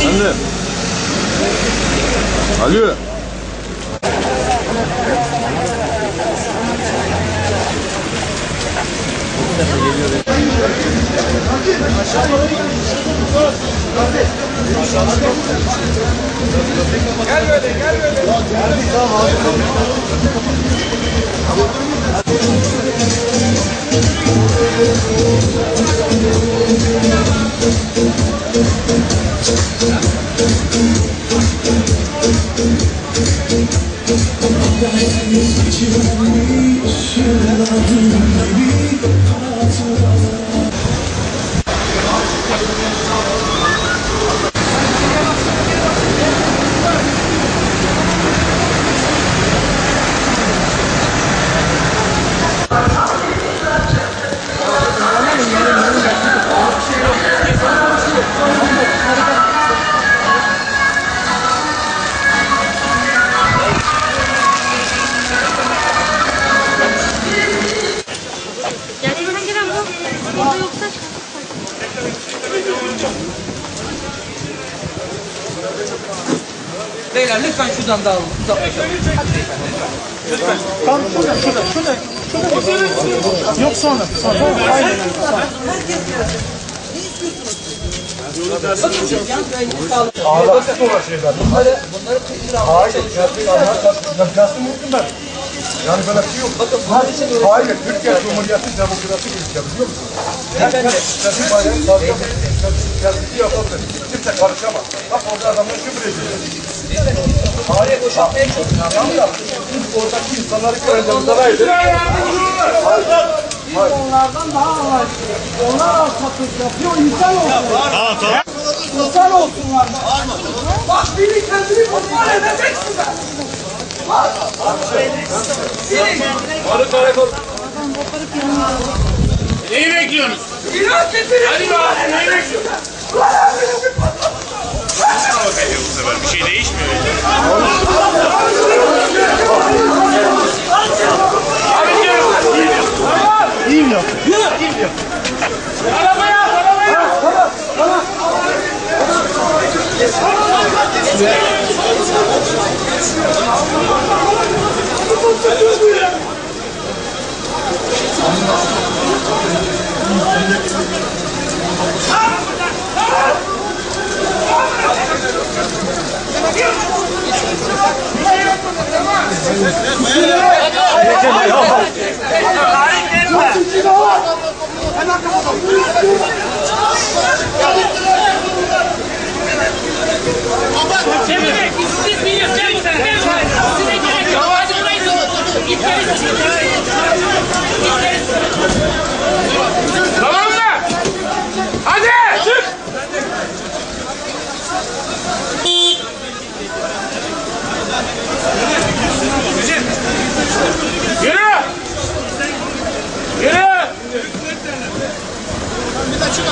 Anne. Alo. Gel böyle, gel böyle. Beyler lütfen şuradan dağılın. Uzaklaşalım. Lütfen. Tam şurada. Yok sonra. Aynen. Ağırlıksız olan şeyler. Bunları kıyıra. Hayır. Nasıl mümkün ben? Yani böyle bir şey yok. Hayır. Türkiye Cumhuriyeti demokratik ülke biliyor musun? Herkes bayağı kendisi yapabilir. Kimse karışamaz. Bak orada adamlar küfür ediyor. Hayır. Boşaltmaya çalışıyor. Biz oradaki insanları göreceğimiz alaydı. Biz onlardan daha anlaştık. Onlar satış yapıyor, insan olsunlar. Tamam. İnsan olsunlar. Bak biri kendini kontrol edeceksin ben. Bak. Arı karakol. Neyi bekliyorsunuz? İnan getirin. Hadi be, neyi bekliyorsunuz? Bu sefer bir şey değişmiyor. İyiyim yok. Arabaya! Tamam. Tamam mı? Hadi! Çık! Yürü! Yürü! Bir de çık.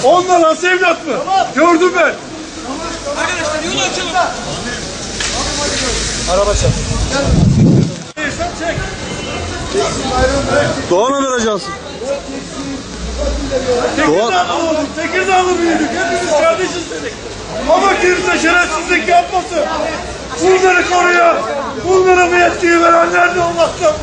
Onlar nasıl evlat mı? Gördüm ben. Arkadaşlar yolu açalım. Araba çek. Doğan Haber Ajansı. Tekirdağlı olduk, Tekirdağlı büyüdük. Hepimiz kardeşiz dedik. Ama kimse şerefsizlik yapmasın. Bunları koruyan, bunlara bu yetkiyi verenler de Allah'tan.